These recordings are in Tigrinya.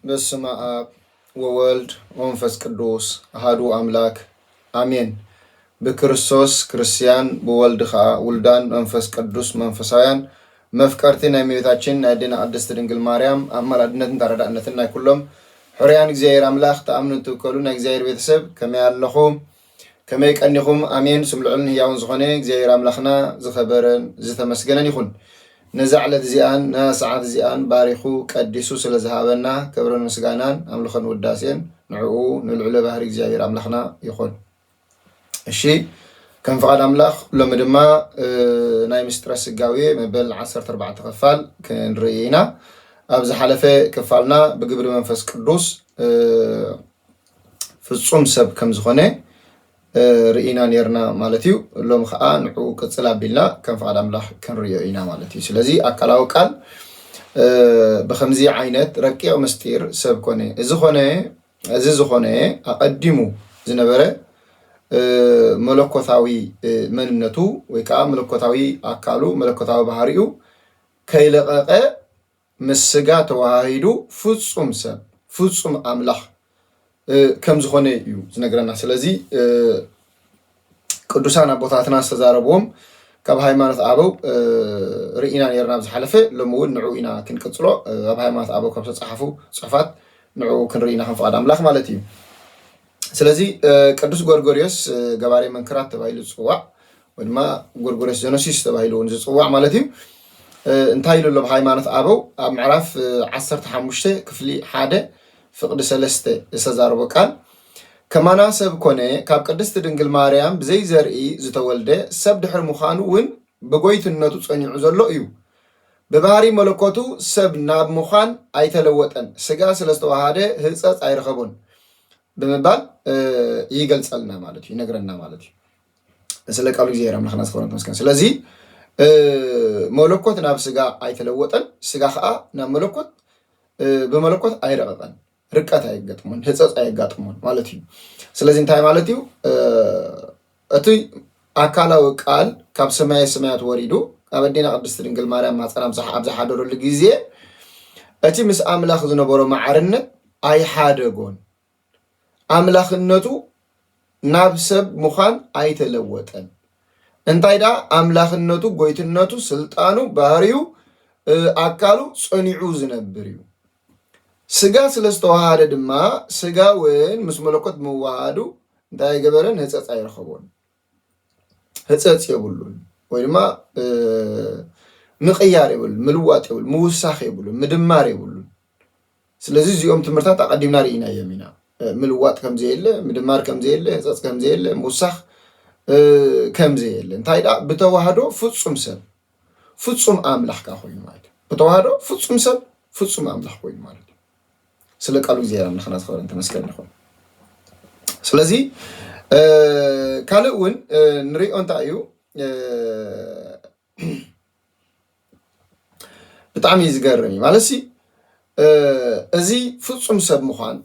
በስመ አብ ወወልድ ወመንፈስ ቅዱስ አሐዱ አምላክ አሜን። በክርስቶስ ክርስቲያን በወልድ ኸ ውልዳን መንፈስ ቅዱስ መንፈሳውያን መፍቀርቲ ናይ እመቤታችን ናይ ድና ቅድስት ድንግል ማርያም አማላድነትን ተረዳእነትን ናይ ኩሎም ሕርያን እግዚአብሔር አምላክ ተአምኑ ትከሉ ናይ እግዚአብሔር ቤተሰብ ከመይ ኣለኹም ከመይ ቀኒኹም አሜን። ስምልዑልን ህያውን ዝኾነ እግዚአብሔር አምላክና ዝኸበረን ዝተመስገነን ይኹን። ነዛዕለት ዚአን ናሰዓት ዚአን ባሪኹ ቀዲሱ ስለዝሃበና ክብርን ምስጋናን አምልኾን ውዳሴን ንዕኡ ንልዑለ ባህሪ እግዚአብሔር አምላክና ይኹን። እሺ ከም ፍቃድ አምላክ ሎሚ ድማ ናይ ምስጢረ ስጋዌ መበል 14 ክፋል ክንርኢ ኢና። ኣብ ዝሓለፈ ክፋልና ብግብሪ መንፈስ ቅዱስ ፍጹም ሰብ ከም ዝኾነ ርኢና ነርና ማለት እዩ። ሎም ከዓ ንዑ ቅፅል ኣቢልና ከም ፍቃድ አምላክ ክንሪኦ ኢና ማለት እዩ። ስለዚ ኣካላዊ ቃል ብከምዚ ዓይነት ረቂቕ ምስጢር ሰብ ኮነ እዚ ዝኾነ ኣቀዲሙ ዝነበረ መለኮታዊ መንነቱ ወይ ከዓ መለኮታዊ ኣካሉ መለኮታዊ ባህሪኡ ከይለቐቐ ምስ ስጋ ተዋሂዱ ፍጹም ሰብ ፍጹም ኣምላኽ ከም ዝኾነ እዩ ዝነግረና። ስለዚ ቅዱሳን ኣቦታትና ዝተዛረብዎም ካብ ሃይማኖት ኣበው ርኢና ነርና ዝሓለፈ ሎሚ እውን ንዑ ኢና ክንቅፅሎ ኣብ ሃይማኖት ኣበው ካብ ዝተፃሓፉ ፅሑፋት ንዑ ክንርኢና ከም ፍቃድ ኣምላኽ ማለት እዩ። ስለዚ ቅዱስ ጎርጎርዮስ ገባሬ መንክራት ተባሂሉ ዝፅዋዕ ወይ ድማ ጎርጎርዮስ ዘኖሲስ ተባሂሉ እውን ዝፅዋዕ ማለት እዩ እንታይ ኢሉ ኣሎ ብሃይማኖት ኣበው ኣብ ምዕራፍ 15 ክፍሊ 1 ፍቅዲ 3 ዝተዛረቦ ቃል ከማና ሰብ ኮነ ካብ ቅድስት ድንግል ማርያም ብዘይ ዘርኢ ዝተወልደ ሰብ ድሕሪ ምዃኑ እውን ብጎይትነቱ ፀኒዑ ዘሎ እዩ። ብባህሪ መለኮቱ ሰብ ናብ ምዃን ኣይተለወጠን ስጋ ስለዝተዋሃደ ህፀፅ ኣይረኸቦን ብምባል ይገልፀልና ማለት እዩ ይነግረና ማለት እዩ። ስለ ቃሉ እግዚአብሔር አምላክና ዝኸበረ ተመስገን። ስለዚ መለኮት ናብ ስጋ ኣይተለወጠን ስጋ ከዓ ናብ መለኮት ብመለኮት ኣይረቐቐን ርቀት ኣይገጥሙን ህፀፅ ኣይጋጥሙን ማለት እዩ። ስለዚ እንታይ ማለት እዩ እቲ ኣካላዊ ቃል ካብ ሰማይ ሰማያት ወሪዱ ኣብ ኣዴና ቅድስት ድንግል ማርያም ማፀና ኣብ ዝሓደረሉ ግዜ እቲ ምስ ኣምላኽ ዝነበሮ ማዕርነት ኣይሓደጎን ኣምላኽነቱ ናብ ሰብ ምዃን ኣይተለወጠን። እንታይ ዳ ኣምላኽነቱ ጎይትነቱ ስልጣኑ ባህሪው ኣካሉ ፀኒዑ ዝነብር እዩ። ስጋ ስለዝተዋሃደ ድማ ስጋ እውን ምስ መለኮት ምዋሃዱ እንታይ ገበረን ህፀፅ ኣይረኸቦን ህፀፅ የብሉን ወይ ድማ ምቅያር የብሉን ምልዋጥ የብሉን ምውሳኽ የብሉን ምድማር የብሉን። ስለዚ እዚኦም ትምህርታት ኣቀዲምና ርኢና እዮም ኢና ምልዋጥ ከምዘየለ ምድማር ከምዘየለ ህፀፅ ከምዘየለ ምውሳኽ ከምዘየለ እንታይ ዳ ብተዋህዶ ፍጹም ሰብ ፍጹም ኣምላኽ ካ ኮይኑ ማለት ብተዋህዶ ፍጹም ሰብ ፍጹም ኣምላኽ ኮይኑ ማለት ስለ ቃሉ እግዚአብሔር አምላክና ዝኸበረ ተመስገን ይኹን። ስለዚ ካልእ እውን ንሪኦ እንታይ እዩ ብጣዕሚ ዝገርም እዩ ማለት እዚ ፍጹም ሰብ ምዃን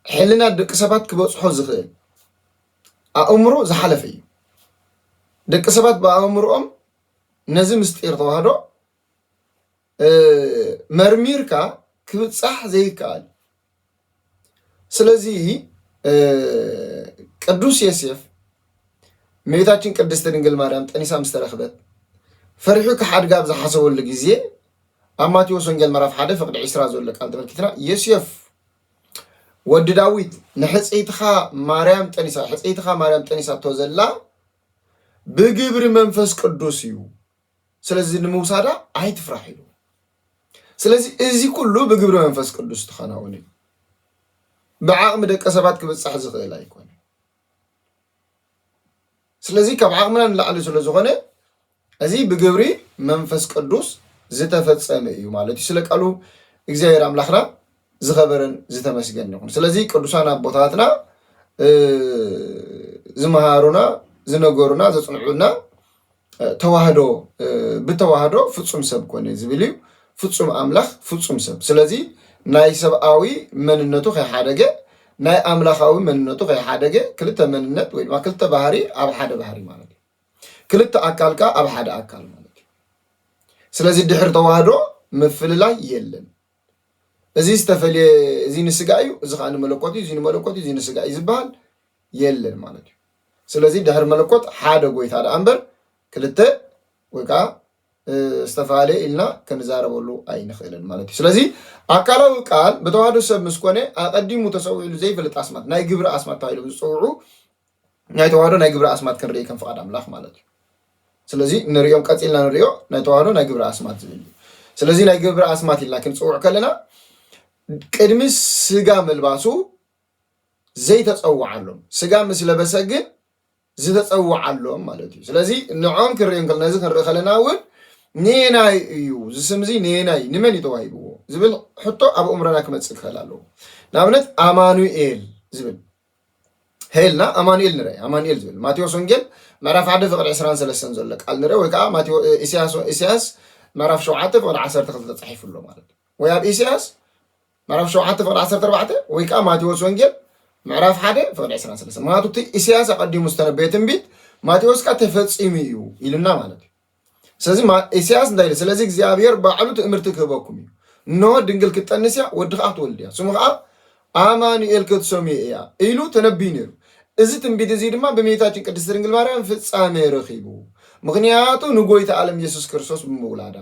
ሕልና ደቂ ሰባት ክበፅሖ ዝኽእል ኣእምሮ ዝሓለፈ እዩ። ደቂ ሰባት ብኣእምሮኦም ነዚ ምስጢር ተዋህዶ መርሚርካ ክብፃሕ ዘይከኣል። ስለዚ ቅዱስ ዮሴፍ እመቤታችን ቅድስት ድንግል ማርያም ጠኒሳ ምስ ተረኽበት ፈሪሑ ክሓድጋ ኣብ ዝሓሰበሉ ግዜ ኣብ ማቴዎስ ወንጌል ምዕራፍ 1 ፍቅዲ 20 ዘሎ ቃል ተመልኪትና ዮሴፍ ወዲ ዳዊት ንሕፀይትኻ ማርያም ጠኒሳቶ ዘላ ብግብሪ መንፈስ ቅዱስ እዩ ስለዚህ ንምውሳዳ ኣይትፍራሕ ኢሉ ስለዚህ እዚ ኩሉ ብግብረ መንፈስ ቅዱስ ተኸናውን እዩ ብዓቕሚ ደቀ ሰባት ክብፅሕ ዝኽእል ኣይኮነ ስለዚህ ካብ ዓቕምና ንላዕሊ ስለ ዝኾነ እዚ ብግብሪ መንፈስ ቅዱስ ዝተፈጸመ እዩ ማለት እዩ ስለ ቃሉ እግዚአብሔር አምላኽና ዝኸበረን ዝተመስገን ይኹን ስለዚህ ቅዱሳን አቦታትና ዝመሃሩና ዝነገሩና ዘጽንዑና ተዋህዶ ብተዋህዶ ፍጹም ሰብ ኮነ ዝብል እዩ ፍጹም አምላኽ ፍጹም ሰብ ስለዚህ ናይ ሰብአዊ መንነቱ ከይሓደገ ናይ አምላኻዊ መንነቱ ከይሓደገ ክልተ መንነት ወይ ድማ ክልተ ባህሪ ኣብ ሓደ ባህሪ ማለት እዩ ክልተ አካልካ ኣብ ሓደ አካል ማለት እዩ ስለዚህ ድሕሪ ተዋህዶ ምፍልላይ የለን እዚ ዝተፈልየ እዚ ንስጋ እዩ እዚ ከዓ ንመለኮት እዩ እዚ ንመለኮት እዩ እዚ ንስጋ እዩ ዝበሃል የለን ማለት እዩ ስለዚህ ድሕሪ መለኮት ሓደ ጎይታ ዳ እምበር ክልተ ወይ ከዓ استفعله إلنا كنزاربولو أي نخيلن مالتي. سلزي أكلوا قال بتوهادو سب مسكونة أقدم متسوي لزي فلت أسمات ناي جبر أسمات تايلو بتسوعو ناي توهادو ناي جبر أسمات كن ريكم في آدم لاخ مالتي. سلزي نريوم كاتيلنا نريو ناي توهادو ناي جبر أسمات زبيني. سلزي ناي جبر أسمات إلا كن تسوع كلنا كدمس سجام الباسو زي تسوع علهم سجام مثل بسجن زي تسوع علهم مالتي. سلزي نعم كريم كلنا زي كن رخلنا أول نيناي يو زسمزي نيناي نمني توهيبو زبل حطو أبو عمرنا كم تسكهلالو نعمت أمانوئيل زبل هيلنا أمانوئيل نري أمانوئيل زبل ماتيو سونجل معرف عدد فقط 10 سلسلة زلك قال نري ويكا ماتيو إسياس معرف شو عاطف ولا 10 تخلط تصحيح له مالك ويا بإسياس معرف شو عاطف ولا 10 4 ويكا ماتيو سونجل معرف حدا فقط 10 سلسلة ما توتي إسياس أقدم مستنبيتن بيت ماتيو سكت تفتصيميو إلنا مالك ስለዚህ ኢሳያስ እንዳይለ ስለዚህ እግዚአብሔር በዓሉ ትእምርት ከበኩም ኖ ድንግል ክትጠንስያ ወድኻት ወልድያ ስሙኻ አማኑኤል ክትሰሚያ ኢሉ ተነቢነሩ እዚ ትንቢት እዚ ድማ በእመቤታችን ቅድስት ድንግል ማርያም ፍጻሜ ረኺቡ ምክንያቱ ንጎይታ ዓለም ኢየሱስ ክርስቶስ ብምውላዳ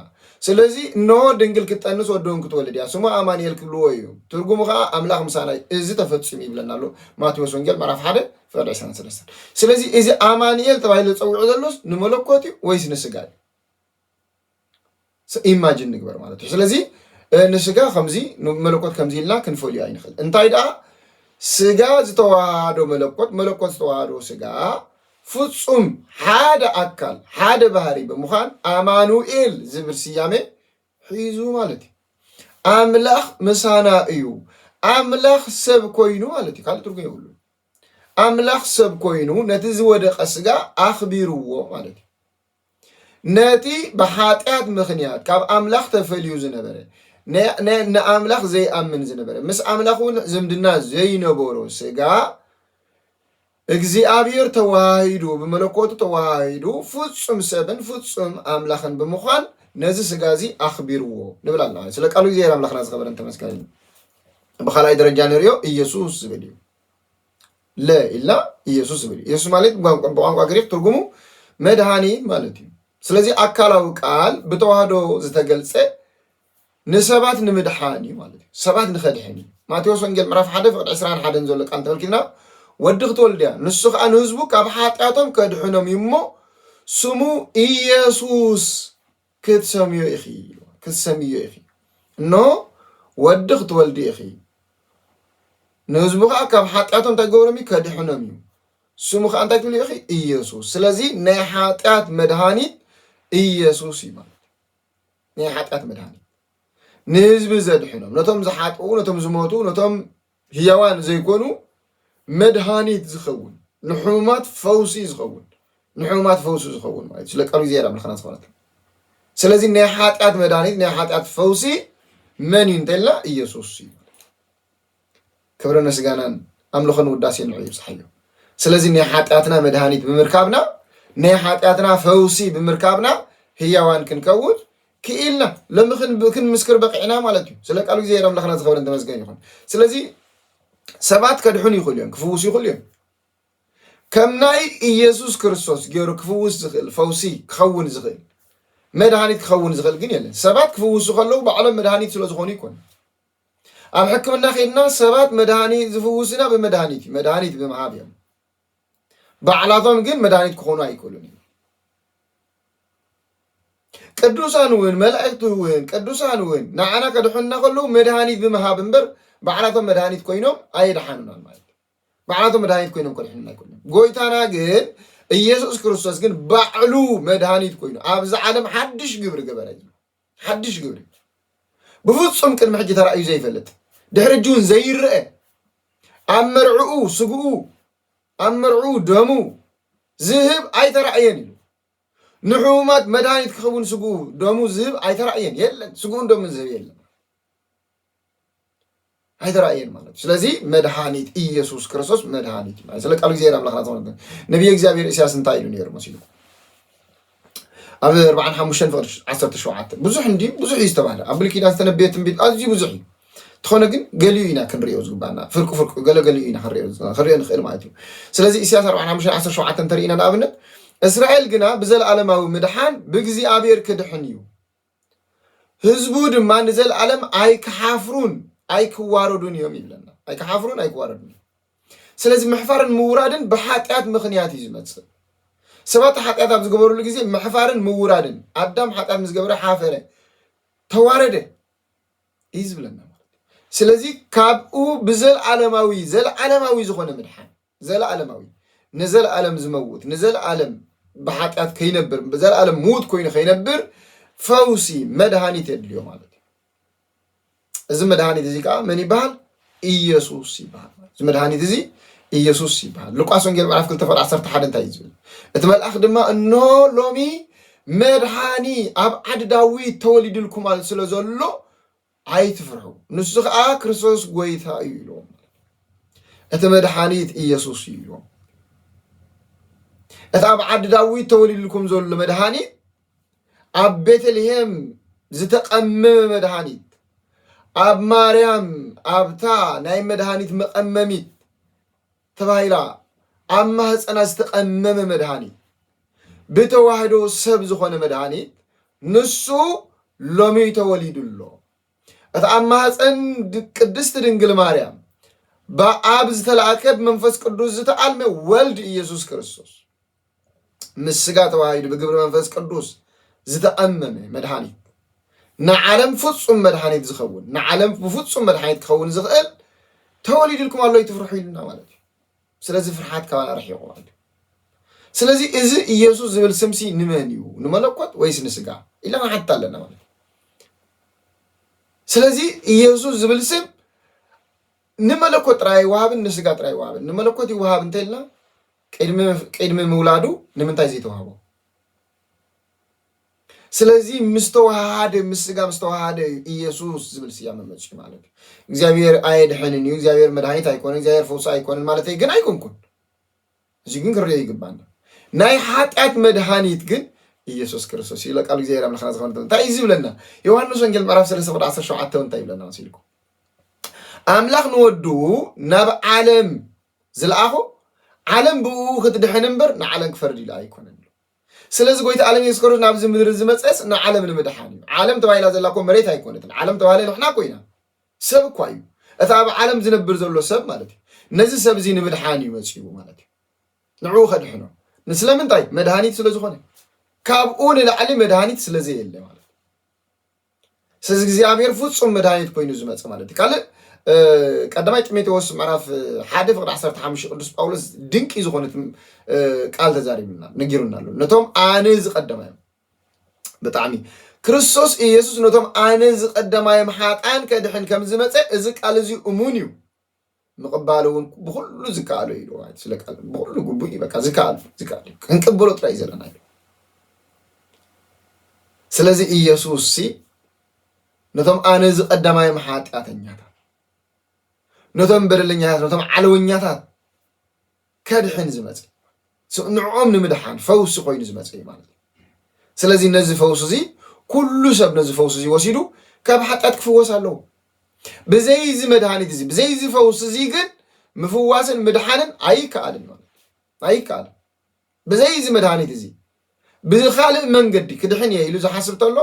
ስለዚህ ኖ ድንግል ክትጠንስ ወዶን ክትወልድያ ስሙ አማኑኤል ክብልዎ እዩ ትርጉሙኻ አምላኽ ምሳናይ እዚ ተፈጽም ይብለናሎ ማቴዎስ ወንጌል ምዕራፍ 1 ቁጥር 13 ስለዚህ እዚ አማኑኤል ተባይሎ ፀውዑ ዘሎስ ንመለኮት ወይስ ንስጋይ ኢማጂን ንግበር ማለት ነው ስለዚህ ንስጋ ከምዚ መለኮት ከምዚ ኢልና ክንፈልዩ አይንኽል እንታይ ዳ ስጋ ዝተዋሃዶ መለኮት ዝተዋሃዶ ስጋ ፍጹም ሓደ አካል ሓደ ባህሪ በመዃን አማኑኤል ዝብል ስያሜ ሒዙ ማለት እዩ አምላኽ ምሳና እዩ አምላኽ ሰብ ኮይኑ ማለት እዩ ካልእ ትርጉም ይብሉ አምላኽ ሰብ ኮይኑ ነቲ ዝወደቀ ስጋ አኽቢርዎ ማለት እዩ ناتي بحاتيات مخنيات كاب أملاخ تفليو زنبرة أملاخ زي أمن زنبرة مس أملاخون زمدنا زي نبورو سجا إجزاء تواهيدو بملكوت تواهيدو فوتسم سبن فوتسم أملاخن بمخان نزل سجازي أخبروه نبلا الله سلك قالوا زي أملاخ ناس خبر أنت مسكين بخلاي درجة نريو يسوع زبدي لا إلا يسوع زبدي يسوع مالك بقى قريب ترجمه مدهاني مالتي ስለዚህ አካላው ቃል በተዋህዶ ዝተገልጸ ንሰባት ንምድሓኒ ማለት ሰባት ንኸድሕኒ ማቴዎስ ወንጌል ምዕራፍ 1 ቁጥር 21 ዘሎ ቃል ተመልኪትና ወዲ ክትወልድያ ንሱ ከዓ ንህዝቡ ካብ ሓጢያቶም ከድሕኖም ይሞ ስሙ ኢየሱስ ክትሰምዮ ኢኺ ኖ ወዲ ክትወልድ ኢኺ ንህዝቡ ከዓ ካብ ሓጢያቶም ተገብሮም ከድሕኖም እዩ ስሙ ከዓ እንታይ ትብል ኢኺ ኢየሱስ ስለዚህ ናይ ሓጢያት መድሃኒት ኢየሱስ ይባላል ናይ ሓጢያት መድሃኒት ንህዝቢ ዘድሕኖም ነቶም ዝሓጥኡ ነቶም ዝሞቱ ነቶም ህያዋን ዘይኮኑ መድሃኒት ዝኸውን ንሕሙማት ፈውሲ ዝኸውን ማለት ስለቃሉ ዚያራ ምልክና ዝኸውነት ስለዚህ ናይ ሓጢያት መድሃኒት ናይ ሓጢያት ፈውሲ መን እንተላ ኢየሱስ ይባላል ክብረነ ስጋናን አምልኾን ውዳሴን ንዑ ይብፅሐዮ ስለዚህ ናይ ሓጢያትና መድሃኒት ብምርካብና ናይ ሓጢያትና ፈውሲ ብምርካብና ህያዋን ክንከውን ክኢልና ለምኽን ክንምስክር በቂዕና ማለት እዩ ስለቃሉ ጊዜ ኣምላኽና ዝኸበረን ተመስገን ይኹን ስለዚ ሰባት ከድሑን ይኽእሉ እዮም ክፍውሱ ይኽእሉ እዮም ከም ናይ ኢየሱስ ክርስቶስ ገይሩ ክፍውስ ዝኽእል ፈውሲ ክኸውን ዝኽእል መድሃኒት ክኸውን ዝኽእል ግን የለን ሰባት ክፍውሱ ከለዉ ባዕሎም መድሃኒት ስለ ዝኾኑ ይኮን ኣብ ሕክምና ኸይድና ሰባት መድሃኒት ዝፍውስና ብመድሃኒት መድሃኒት ብምሃብ እዮም ባዕላቶም ግን መድሃኒት ክኾኑ ኣይክእሉን ቅዱሳን እውን መላእክት እውን ቅዱሳን እውን ንዓና ከድሑና ከለዉ መድሃኒት ብምሃብ እምበር ባዕላቶም መድሃኒት ኮይኖም ኣይድሓኑናን ማለት እዩ። ባዕላቶም መድሃኒት ኮይኖም ከድሕኑና ኣይኮኑን። ጎይታና ግን ኢየሱስ ክርስቶስ ግን ባዕሉ መድሃኒት ኮይኑ ኣብዚ ዓለም ሓድሽ ግብሪ ገበረ እዩ። ሓድሽ ግብሪ ብፍጹም ቅድሚ ሕጂ ተራእዩ ዘይፈልጥ ድሕሪ ሕጂ እውን ዘይርአ ኣብ መርዑኡ ስግኡ ኣብ መርዑኡ ደሙ ዝህብ ኣይተራእየን ኢሉ ንሕሙማት መድሃኒት ክኸውን ስግኡ ደሙ ዝህብ ኣይተራእየን የለን። ስግኡን ደሙን ዝህብ የለን ኣይተራእየን ማለት እዩ። ስለዚ መድሃኒት ኢየሱስ ክርስቶስ መድሃኒት እዩ። ስለ ቃሉ እግዚኣብሔር ኣምላኽና ዝኾነ ነቢይ እግዚኣብሔር ኢሳያስ እንታይ ኢሉ ነይሩ መሲሉ ኣብ 45:17 ብዙሕ እንዲ ብዙሕ እዩ ዝተባሃለ ኣብ ብሉይ ኪዳን ዝተነበየ ትንቢት ኣዝዩ ብዙሕ እዩ። ትኾነ ግን ገሊኡ ኢና ክንሪኦ ዝግባአና ፍርቁ ገሊኡ ኢና ክንሪኦ ንኽእል ማለት እዩ። ስለዚ ኢሳያስ 45:17 እንተሪኢና ንኣብነት እስራኤል ግና ብዘለኣለማዊ ምድሓን ብእግዚኣብሔር ክድሕን እዩ ህዝቡ ድማ ንዘለኣለም ኣይክሓፍሩን ኣይክዋረዱን እዮም ይብለና። ኣይክሓፍሩን ኣይክዋረዱን። ስለዚ ምሕፋርን ምውራድን ብሓጢኣት ምኽንያት እዩ ዝመፅእ። ሰባት ሓጢኣት ኣብ ዝገበሩሉ ግዜ ምሕፋርን ምውራድን ኣዳም ሓጢኣት ምስ ገበረ ሓፈረ ተዋረደ እዩ ዝብለና ማለት እዩ። ስለዚ ካብኡ ዘለዓለማዊ ዝኾነ ምድሓን ዘለዓለማዊ ንዘለዓለም ዝመውት ንዘለዓለም ብሓጢኣት ከይነብር ብዘለዓለም ምዉት ኮይኑ ከይነብር ፈውሲ መድሃኒት የድልዮ ማለት እዩ። እዚ መድሃኒት እዚ ከዓ መን ይበሃል? ኢየሱስ ይበሃል። እዚ መድሃኒት እዚ ኢየሱስ ይበሃል። ሉቃስ ወንጌል ምዕራፍ 2:11 እንታይ እዩ ዝብል? እቲ መልኣኽ ድማ እንሆ ሎሚ መድሃኒ ኣብ ዓዲ ዳዊት ተወሊድልኩም ማለት ስለ ዘሎ ኣይትፍርሑ ንሱ ከዓ ክርስቶስ ጎይታ እዩ ኢሎም። እቲ መድሃኒት ኢየሱስ እዩ ኢሎም። እቲ ኣብ ዓዲ ዳዊት ተወሊድልኩም ዘሎ መድሃኒት ኣብ ቤተልሔም ዝተቐመመ መድሃኒት ኣብ ማርያም ኣብታ ናይ መድሃኒት መቐመሚት ተባሂላ ኣብ ማህፀና ዝተቐመመ መድሃኒት ብተዋህዶ ሰብ ዝኾነ መድሃኒት ንሱ ሎሚ ተወሊዱሎ። እቲ ኣብ ማህፀን ቅድስቲ ድንግል ማርያም ብኣብ ዝተላእከ ብመንፈስ ቅዱስ ዝተኣልመ ወልዲ ኢየሱስ ክርስቶስ ምስ ስጋ ተዋሂዱ ብግብሪ መንፈስ ቅዱስ ዝተኣመመ መድሃኒት ንዓለም ፍጹም መድሃኒት ዝኸውን ንዓለም ብፍጹም መድሃኒት ክኸውን ዝኽእል ተወሊድልኩም ኣሎ ይትፍርሑ ኢልና ማለት እዩ። ስለዚ ፍርሓት ካባና ረሒቑ ማለት እዩ። ስለዚ እዚ ኢየሱስ ዝብል ስምሲ ንመን እዩ? ንመለኮት ወይስ ንስጋ ኢልና ሓታ ኣለና ማለት እዩ። ስለዚ ኢየሱስ ዝብል ስም ንመለኮት ጥራይ ይወሃብን ንስጋ ጥራይ ይወሃብን። ንመለኮት ይወሃብ እንተኢልና ቅድሚ ምውላዱ ንምንታይ ዘይተዋህቦ? ስለዚ ምስተዋሃደ ምስ ስጋ ምስተዋሃደ ኢየሱስ ዝብል ስያመ መፅኡ ማለት እዩ። እግዚአብሔር ኣይድሕንን እዩ፣ እግዚአብሔር መድሃኒት ኣይኮነን፣ እግዚአብሔር ፈውሲ ኣይኮነን ማለት ግን ኣይኮንኩን። እዚ ግን ክርዮ ይግባና። ናይ ሓጢአት መድሃኒት ግን ኢየሱስ ክርስቶስ እዩ። ቃሉ እግዚአብሔር ኣምላኽና ዝኾነ እንታይ እዩ ዝብለና? ዮሐንስ ወንጌል ምዕራፍ 3:17 እንታይ ይብለና መሲልኩም? ኣምላኽ ንወዱ ናብ ዓለም ዝለኣኾ ዓለም ብኡ ክትድሕን እምበር ንዓለም ክፈርድ ኢሉ ኣይኮነን። ስለዚ ጎይታ ዓለም ኢየሱስ ክርስቶስ ናብዚ ምድሪ ዝመፀስ ንዓለም ንምድሓን እዩ። ዓለም ተባሂላ ዘላኮ መሬት ኣይኮነትን። ዓለም ተባሂላ ንሕና ኮይና ሰብ እኳ እዩ። እቲ ኣብ ዓለም ዝነብር ዘሎ ሰብ ማለት እዩ። ነዚ ሰብ እዚ ንምድሓን እዩ መፅኡ ማለት እዩ። ንዕኡ ከድሕኖ ንስለምንታይ? መድሃኒት ስለ ዝኾነ ካብኡ ንላዕሊ መድሃኒት ስለዘየለ ማለት እዩ። ስለዚ እግዚኣብሔር ፍጹም መድሃኒት ኮይኑ ዝመፀ ማለት እዩ። ካልእ ቀዳማይ ጢሞቴዎስ ምዕራፍ 1:15 ቅዱስ ጳውሎስ ድንቂ ዝኾነት ቃል ተዛሪቡና ነጊሩና ኣሎ። ነቶም ኣነ ዝቀደማዮም ብጣዕሚ ክርስቶስ ኢየሱስ ነቶም ኣነ ዝቀደማዮም ሓጣን ከድሕን ከም ዝመፀ እዚ ቃል እዚ እሙን እዩ። ምቕባል እውን ብኩሉ ዝከኣሎ እዩ ማለት ስለ ቃል ብኩሉ ግቡእ በቃ ዝከኣል ክንቅበሎ ጥራይ ዘለና እዩ። ስለዚ ኢየሱስ ነቶም ኣነ ዝቀደማዮም ሓጢአተኛታት ነቶም በደለኛታት ነቶም ዓለወኛታት ከድሕን ዝመፀ ንዕኦም ንምድሓን ፈውሲ ኮይኑ ዝመፀ እዩ ማለት እዩ። ስለዚ ነዚ ፈውሲ እዚ ኩሉ ሰብ ነዚ ፈውሲ እዚ ወሲዱ ካብ ሓጢአት ክፍወስ ኣለዎ። ብዘይ እዚ መድሃኒት እዚ ብዘይ እዚ ፈውሲ እዚ ግን ምፍዋስን ምድሓንን ኣይከኣልን ማለት ኣይከኣልን። ብዘይ እዚ መድሃኒት እዚ ብካልእ መንገዲ ክድሕን እየ ኢሉ ዝሓስብ ተሎ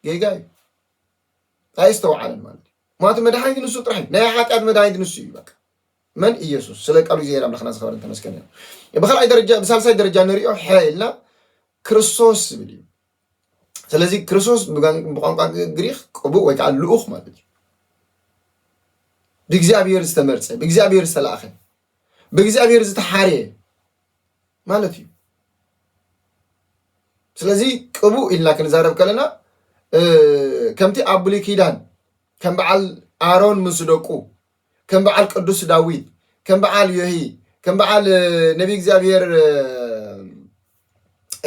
ጌጋ እዩ ኣይስተውዓለን ማለት እዩ። ምክንያቱ መድሃኒት ንሱ ጥራሕ ናይ ሓጢአት መድሃኒት ንሱ እዩ። በቃ መን? ኢየሱስ። ስለ ቃሉ እግዚአብሔር ኣምላኽና ዝኸበረን ተመስገን እዩ። ብሳልሳይ ደረጃ ንሪኦ ኢልና ክርስቶስ ዝብል እዩ። ስለዚህ ክርስቶስ ብቋንቋ ግሪክ ቅቡእ ወይ ከዓ ልኡኽ ማለት እዩ ብእግዚአብሔር ዝተመርፀ ብእግዚአብሔር ዝተለኣኸ ብእግዚአብሔር ዝተሓርየ ማለት እዩ ስለዚ ቅቡእ ኢልና ክንዛረብ ከለና ከምቲ ኣብ ብሉይ ኪዳን ከም በዓል ኣሮን ምስ ደቁ ከም በዓል ቅዱስ ዳዊት ከም በዓል ዮሂ ከም በዓል ነቢ እግዚአብሔር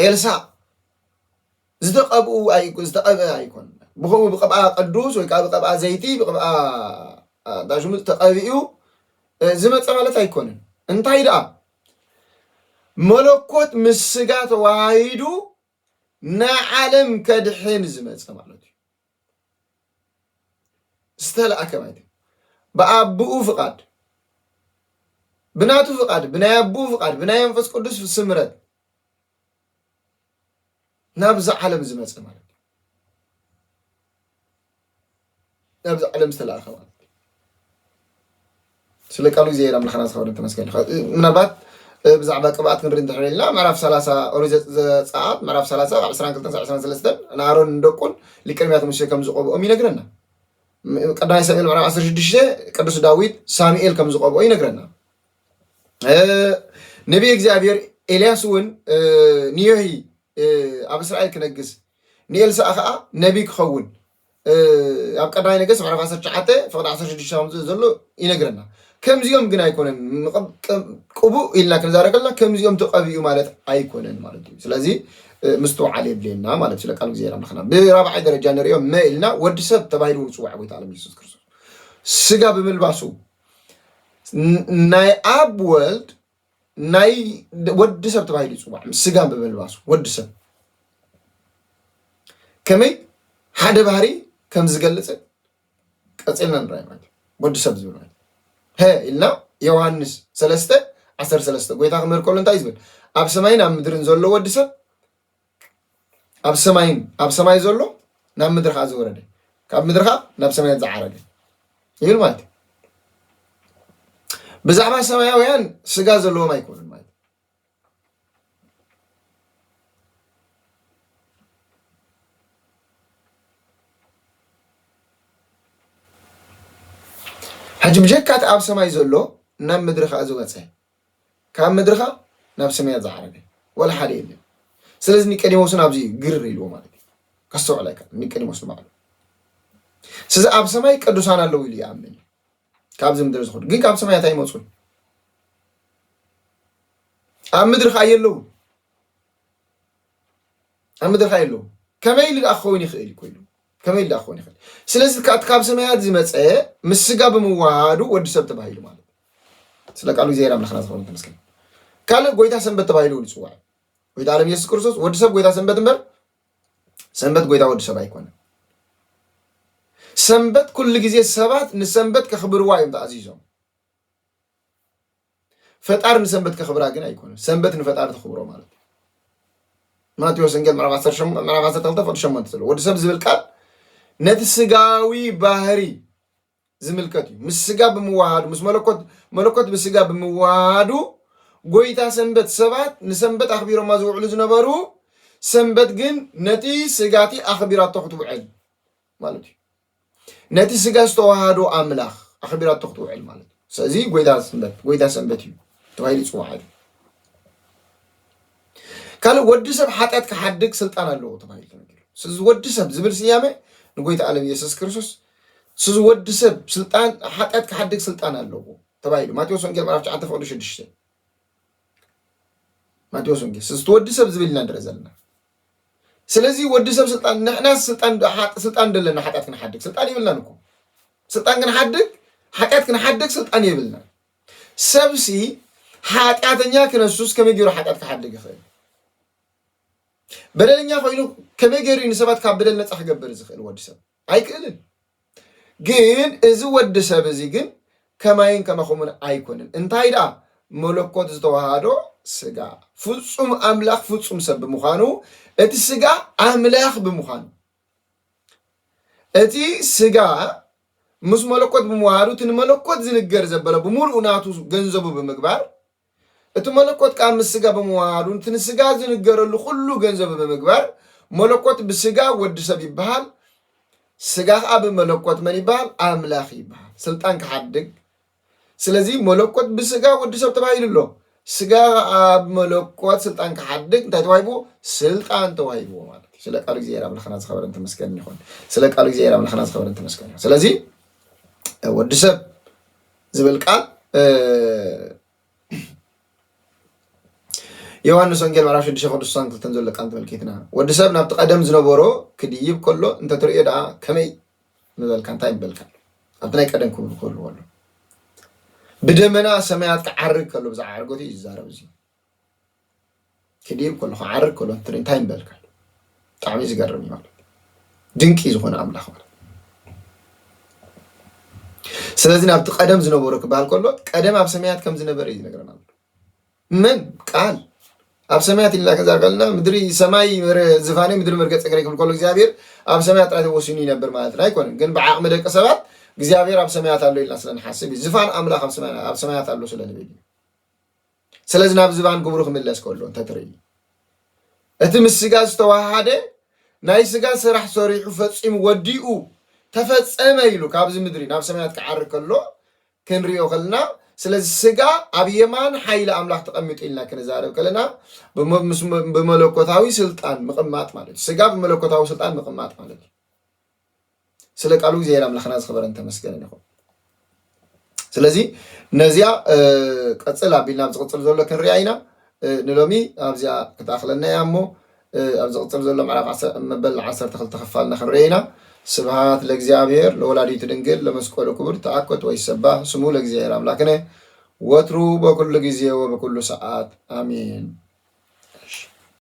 ኤልሳዕ ዝተቐብኡ ዝተቐብአ ኣይኮን ብኸምኡ ብቕብኣ ቅዱስ ወይ ከዓ ብቕብኣ ዘይቲ ብቕብኣ ዳሽሙ ተቐቢኡ ዝመፀ ማለት ኣይኮነን እንታይ ደኣ መለኮት ምስ ስጋ ተዋሂዱ ንዓለም ከድሕን ዝመፀ ማለት እዩ ዝተለኣከ ማለት እዩ ብኣቡኡ ፍቓድ ብናቱ ፍቓድ ብናይ ኣቡኡ ፍቓድ ብናይ መንፈስ ቅዱስ ስምረት ናብዚ ዓለም ዝመፀ ማለት እዩ ናብዚ ዓለም ዝተለኣኸ ማለት እዩ ስለ ቃሉ እግዚኣብሔር ኣምላኽና ዝኸበረ ተመስገን ምናልባት ብዛዕባ ቅብኣት ክንርኢ እንድሕር ኢልና ምዕራፍ 30 ኦሪት ዘፀአት ምዕራፍ 30 ኣብ 22-23 ንኣሮን ንደቁን ሊቀ-ነቢያት ሙሴ ከም ዝቐብኦም ይነግረና ቀዳማይ ሳሙኤል ምዕራፍ 16 ቅዱስ ዳዊት ሳሙኤል ከም ዝቐብኦ ይነግረና ነቢ እግዚአብሔር ኤልያስ እውን ንዮሂ ኣብ እስራኤል ክነግስ ንኤልሳዕ ከዓ ነቢ ክኸውን ኣብ ቀዳማይ ነገሥት ምዕራፍ 19 ፍቅዲ 16 ዘሎ ይነግረና ከምዚኦም ግን ኣይኮነን ቅቡእ ኢልና ክንዛረብ ከለና ከምዚኦም ተቐቢኡ ማለት ኣይኮነን ማለት እዩ ስለዚ ምስትውዓል የድልየና ማለት ስለ ቃል እግዚኣብሔር ኣምላኽና ብራብዓይ ደረጃ ንሪኦ ኢልና ወዲ ሰብ ተባሂሉ ዝፅዋዕ ጎይታ ዓለም ኢየሱስ ክርስቶስ ስጋ ብምልባሱ ናይ ኣብ ወልድ ናይ ወዲ ሰብ ተባሂሉ ይፅዋዕ ስጋ ብምልባሱ ወዲ ሰብ ከመይ ሓደ ባህሪ ከም ዝገልጽ ቀፂልና ንራይ ማለት ወዲ ሰብ ዝብል ማለት ኢልና ዮሐንስ 3:13 ጎይታ ክምህር ከሎ እንታይ ዝብል ኣብ ሰማይን ኣብ ምድርን ዘሎ ወዲ ሰብ ኣብ ሰማይ ዘሎ ናብ ምድሪ ከዓ ዝወረደ ካብ ምድሪ ከዓ ናብ ሰማይ ዝዓረገ ይብል ማለት ብዛዕባ ሰማያውያን ስጋ ዘለዎም ኣይኮኑን ማለት ሕጂ ብጀካት ኣብ ሰማይ ዘሎ ናብ ምድሪ ከዓ ዝወፀ ካብ ምድሪ ከዓ ናብ ሰማይ ዝዓረገ ወላ ሓደ የለን ስለዚ ኒቆዲሞስን ኣብዚ ግር ኢልዎ ማለት እዩ ከስተውዕል ኣይከኣል ኒቆዲሞስ ማለት ስለዚ ኣብ ሰማይ ቅዱሳን ኣለዉ ኢሉ ይኣምን ካብዚ ምድሪ ዝኸዱ ግን ካብ ሰማያት ኣይመፁን ኣብ ምድሪ ከዓ የለዉ ኣብ ምድሪ ከዓ የለዉ ከመይ ኢሉ ደኣ ክኸውን ይኽእል እዩ ኮይኑ ከመይ ኢሉ ደኣ ክኸውን ይኽእል ስለዚ ካብ ሰማያት ዝመፀ ምስ ስጋ ብምዋሃዱ ወዲ ሰብ ተባሂሉ ማለት ስለ ቃሉ እግዚኣብሔር ኣምላኽና ዝኸበረ ተመስገን ካልእ ጎይታ ሰንበት ተባሂሉ እውን ይፅዋዕ ጎይታ ዓለም ኢየሱስ ክርስቶስ ወዲ ሰብ ጎይታ ሰንበት እምበር ሰንበት ጎይታ ወዲ ሰብ ኣይኮነን ሰንበት ኩሉ ግዜ ሰባት ንሰንበት ከኽብርዋ እዮም ተኣዚዞም ፈጣሪ ንሰንበት ከኽብራ ግን ኣይኮነን ሰንበት ንፈጣሪ ተኽብሮ ማለት እዩ ማቴዎስ ወንጌል ምዕራፍ 12:8 ዘሎ ወዲ ሰብ ዝብል ቃል ነቲ ስጋዊ ባህሪ ዝምልከት እዩ ምስ ስጋ ብምዋሃዱ ምስ መለኮት ብስጋ ብምዋሃዱ ጎይታ ሰንበት ሰባት ንሰንበት ኣኽቢሮማ ዝውዕሉ ዝነበሩ ሰንበት ግን ነቲ ስጋቲ ኣኽቢራቶ ክትውዕል ማለት እዩ ነቲ ስጋ ዝተዋሃዶ ኣምላኽ ኣኽቢራቶ ክትውዕል ማለት እዩ ስለዚ ጎይታ ሰንበት እዩ ተባሂሉ ይፅዋዕ ካልእ ወዲ ሰብ ሓጢኣት ክሓድግ ስልጣን ኣለዎ ተባሂሉ ተነጊሩ ስለዚ ወዲ ሰብ ዝብል ስያሜ ንጎይታ ዓለም ኢየሱስ ክርስቶስ ስለዚ ወዲ ሰብ ስልጣን ሓጢኣት ክሓድግ ስልጣን ኣለዎ ተባሂሉ ማቴዎስ ወንጌል ምዕራፍ 9:6 ማቴዎስ ወንጌል ስለዚ ወዲ ሰብ ዝብል ኢና ንርኢ ዘለና ስለዚ ወዲ ሰብ ስልጣን ንሕና ስልጣን እንደለና ሓጢኣት ክንሓድግ ስልጣን ይብልናን እኮ ስልጣን ክንሓድግ ሓጢኣት ክንሓድግ ስልጣን ይብልና ሰብሲ ሓጢኣተኛ ክነሱስ ከመይ ገይሩ ሓጢኣት ክሓድግ ይኽእል በደለኛ ኮይኑ ከመይ ገይሩ ንሰባት ካብ በደል ነፃ ክገብር ዝኽእል ወዲ ሰብ ኣይክእልን ግን እዚ ወዲ ሰብ እዚ ግን ከማይን ከመኸሙን ኣይኮንን እንታይ ደኣ መለኮት ዝተዋሃዶ ስጋ ፍጹም ኣምላኽ ፍጹም ሰብ ብምዃኑ እቲ ስጋ ኣምላኽ ብምዃኑ እቲ ስጋ ምስ መለኮት ብምዋሃዱ እቲ ንመለኮት ዝንገር ዘበለ ብምሉእ ናቱ ገንዘቡ ብምግባር እቲ መለኮት ከዓ ምስ ስጋ ብምዋሃዱ እቲ ንስጋ ዝንገረሉ ኩሉ ገንዘቡ ብምግባር መለኮት ብስጋ ወዲ ሰብ ይበሃል ስጋ ኣብ መለኮት መን ይበሃል ኣምላኽ ይበሃል ስልጣን ክሓድግ ስለዚ መለኮት ብስጋ ወዲ ሰብ ተባሂሉሎ ስጋ ኣብ መለኮት ስልጣን ክሓድግ እንታይ ተዋሂቡ ስልጣን ተዋሂቡ ማለት ስለ ቃል እግዚአብሔር አምላኽና ዝኸበረን ተመስገን ይሁን ስለ ቃል እግዚአብሔር አምላኽና ዝኸበረን ተመስገን ይሁን ስለዚ ወዲ ሰብ ዝብል ቃል ዮሐንስ ወንጌል ምዕራፍ 6:2 ዘሎ ቃል ተመልኪትና ወዲ ሰብ ናብቲ ቀደም ዝነበሮ ክድይብ ከሎ እንተ ትሪኦ ደኣ ከመይ ንበልካ እንታይ ንበልካ ኣብቲ ናይ ቀደም ክብሉ ከሎ بدمنا سمعت كعرق كله بزع عرقتي يزارب زي كدير كله عرق كله ترين تايم بالك تعمي زقرمي مال دينكي زخون أملاخ مال سلازين أبت قدم زنبورك بحال كله قدم أب سمعت كم زنبر إذا نقرنا من قال أب سمعت إلا كذا قالنا مدري سماي زفاني مدري مرقت أقرأ كل زابير أب سمعت رأيت وسنين نبر مالت رايكون جن بعمل الكسبات እግዚአብሔር ኣብ ሰማያት ኣሎ ኢልና ስለንሓስብ ዝፋን ኣምላኽ ኣብ ሰማያት ኣሎ ስለንብል ስለዚ ናብ ዝባን ግብሩ ክምለስ ከሎ እንተትርኢ እቲ ምስ ስጋ ዝተዋሃደ ናይ ስጋ ስራሕ ሰሪሑ ፈፂሙ ወዲኡ ተፈፀመ ኢሉ ካብዚ ምድሪ ናብ ሰማያት ክዓርግ ከሎ ክንሪኦ ከለና ስለዚ ስጋ ኣብ የማን ሓይሊ ኣምላኽ ተቐሚጡ ኢልና ክንዛረብ ከለና ብመለኮታዊ ስልጣን ምቕማጥ ማለት ስጋ ብመለኮታዊ ስልጣን ምቕማጥ ማለት ስለ ቃሉ እግዚአብሔር አምላኽና ዝኸበረን ተመስገን ይሁን ስለዚ ነዚያ ቀጽል አቢልና ዝቅጽል ዘሎ ክንሪኣ ኢና ንሎሚ ኣብዚያ ክተኣኽለና እያ እሞ ኣብ ዝቅጽል ዘሎ ምዕራፍ መበል 12 ክፋልና ክንሪኣ ኢና ስብሃት ለእግዚአብሔር ለወላዲቱ ድንግል ለመስቀሉ ክቡር ተአኮት ወይሰባህ ስሙ ለእግዚአብሔር አምላክነ ወትሩ በኩሉ ጊዜ ወበኩሉ ሰዓት አሜን